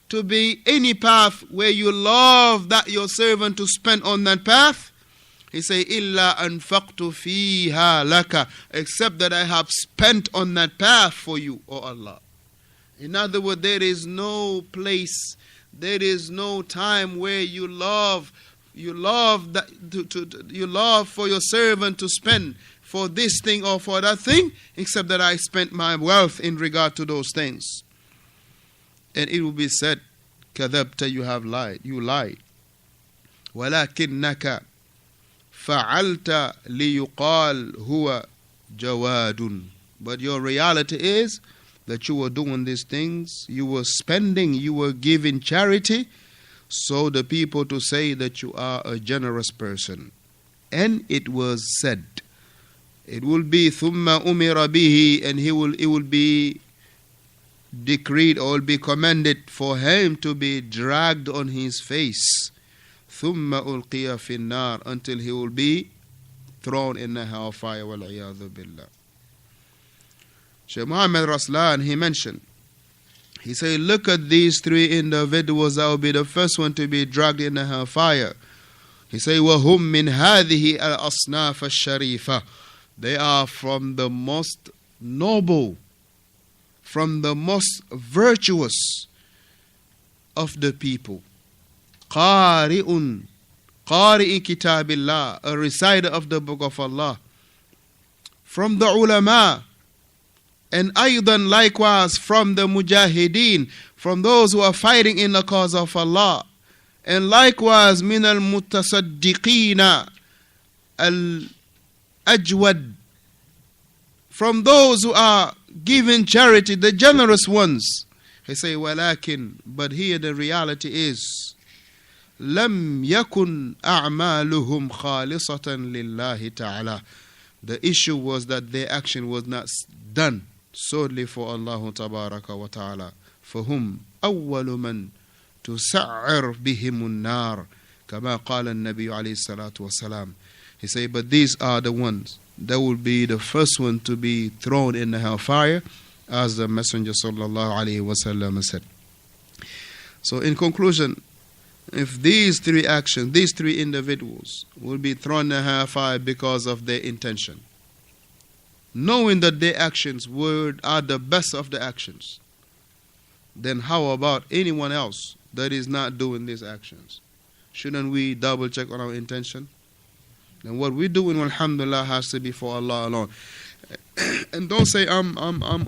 to be any path where you love that your servant to spend on that path? He say, Illa anfaqtu fiha laka, except that I have spent on that path for you, O Allah. In other words, there is no place, there is no time where you love that you love for your servant to spend for this thing or for that thing, except that I spent my wealth in regard to those things. And it will be said, Kadhabta, you have lied, you lied. Walakinnaka fa'alta liyuqal huwa jawadun. But your reality is that you were doing these things, you were spending, you were giving charity, so the people to say that you are a generous person. And it was said, it will be thumma umira bihi, and it will be decreed or will be commanded for him to be dragged on his face, thumma ulqiya fi nar, until he will be thrown in the hellfire. Wal iyadhu billah. Shaykh Muhammad Raslan, he mentioned, he said, look at these three individuals that will be the first one to be dragged in the hellfire. He said, وَهُمْ مِنْ هَذِهِ الْأَصْنَافَ الشَّرِيفَةِ. They are from the most noble, from the most virtuous of the people. قَارِئٌ قَارِئِ كِتَابِ اللَّهِ, a reciter of the book of Allah. From the ulama, and aydan, likewise from the mujahideen, from those who are fighting in the cause of Allah. And likewise min al-mutasaddiqina al-ajwad, from those who are giving charity, the generous ones. He say, walakin, but here the reality is, lam yakun a'maluhum khalisatan lillahi ta'ala. The issue was that their action was not done solely for Allah tabaraka wa ta'ala. فهم أول من تسعر بهم النار كما قال النبي عليه الصلاة والسلام. He say, but these are the ones that will be the first one to be thrown in the hellfire, as the Messenger sallallahu alaihi wasallam said. So in conclusion, if these three actions, these three individuals will be thrown in the hellfire because of their intention, knowing that their actions are the best of the actions, then how about anyone else that is not doing these actions? Shouldn't we double check on our intention? Then what we do in alhamdulillah has to be for Allah alone. And don't say I'm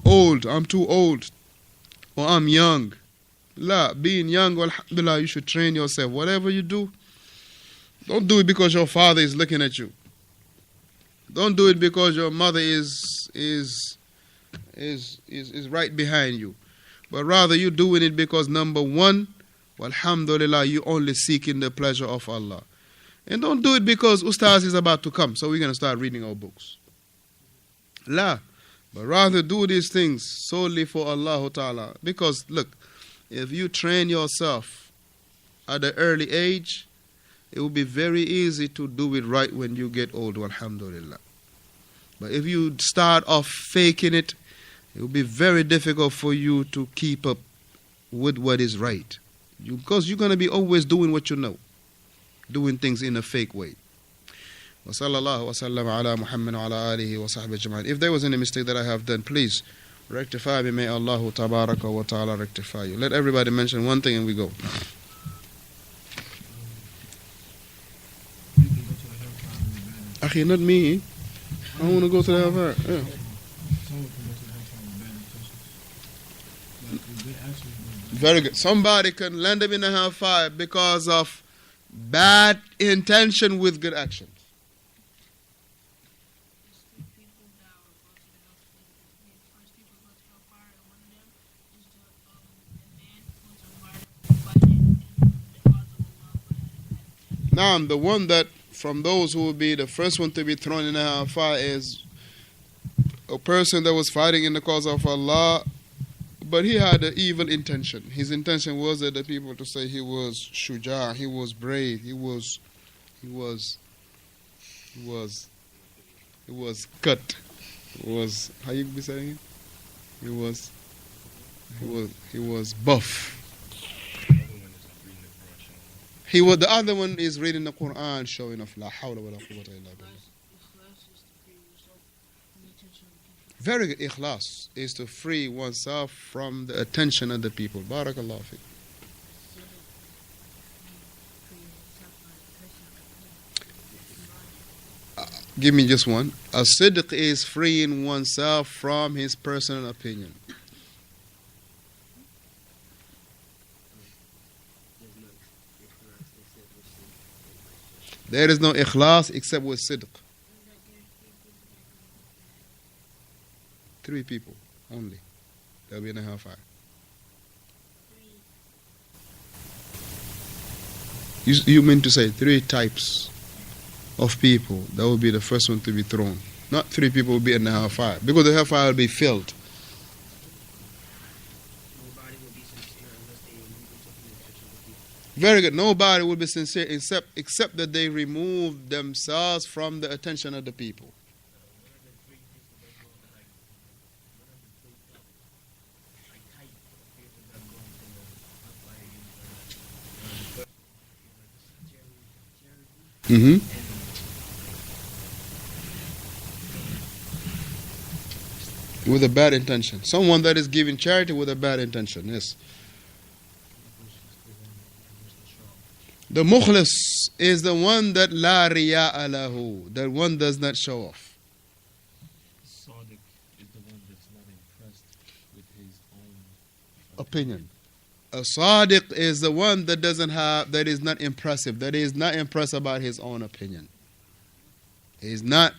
old, I'm too old, or I'm young. La, being young, alhamdulillah, you should train yourself. Whatever you do, don't do it because your father is looking at you. Don't do it because your mother is right behind you. But rather you doing it because number one, alhamdulillah, you only seeking the pleasure of Allah. And don't do it because Ustaz is about to come, so we're going to start reading our books. La. But rather do these things solely for Allah Ta'ala. Because look, if you train yourself at an early age, it will be very easy to do it right when you get older, alhamdulillah. But if you start off faking it, it will be very difficult for you to keep up with what is right. Because you're going to be always doing what you know, doing things in a fake way. Wa sallallahu wa sallam ala Muhammad wa ala alihi wa sahbihi jama'an. If there was any mistake that I have done, please rectify me. May Allah tabaraka wa ta'ala rectify you. Let everybody mention one thing and we go. Akhi, not me. I want to go to the hellfire. Yeah. Very good. Somebody can land them in the hellfire because of bad intention with good actions. Now, the one that from those who will be the first one to be thrown in the hellfire is a person that was fighting in the cause of Allah, but he had an evil intention. His intention was that the people to say he was shuja, he was brave, he was cut. How you be saying it? He was buff. The other one is reading the Quran, showing off. La hawla wa la quwwata illa billah. Very good. Ikhlas is to free oneself from the attention of the people. Barakallahu fiqh. Give me just one. A sidq is freeing oneself from his personal opinion. There is no ikhlas except with sidq. 3 people only. They'll be in the hellfire. You mean to say 3 types of people? That will be the first one to be thrown. Not 3 people will be in the hellfire, because the hellfire will be filled. Nobody will be sincere unless they remove themselves from the attention of the people. Very good. Nobody will be sincere except that they remove themselves from the attention of the people. Mm-hmm. With a bad intention. Someone that is giving charity with a bad intention, yes. The mukhlis is the one that la riya'a lahu, that one does not show off. Sadiq is the one that's not impressed with his own opinion. A sadiq is the one that is not impressive, that is not impressed about his own opinion. He is not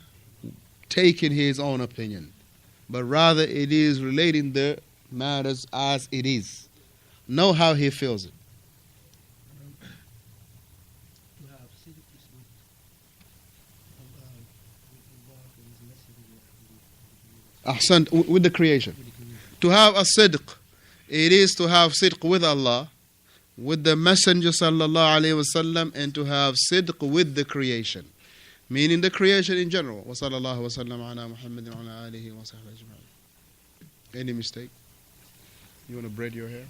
taking his own opinion, but rather it is relating the matters as it is. Know how he feels it. Ahsan, with the creation. To have a sidq, it is to have sidq with Allah, with the Messenger sallallahu alayhi wasallam, and to have sidq with the creation, meaning the creation in general. Wa sallallahu wa sallam ala Muhammadin wa ala alihi wa sahbihi ajma'in. Any mistake? You want to braid your hair?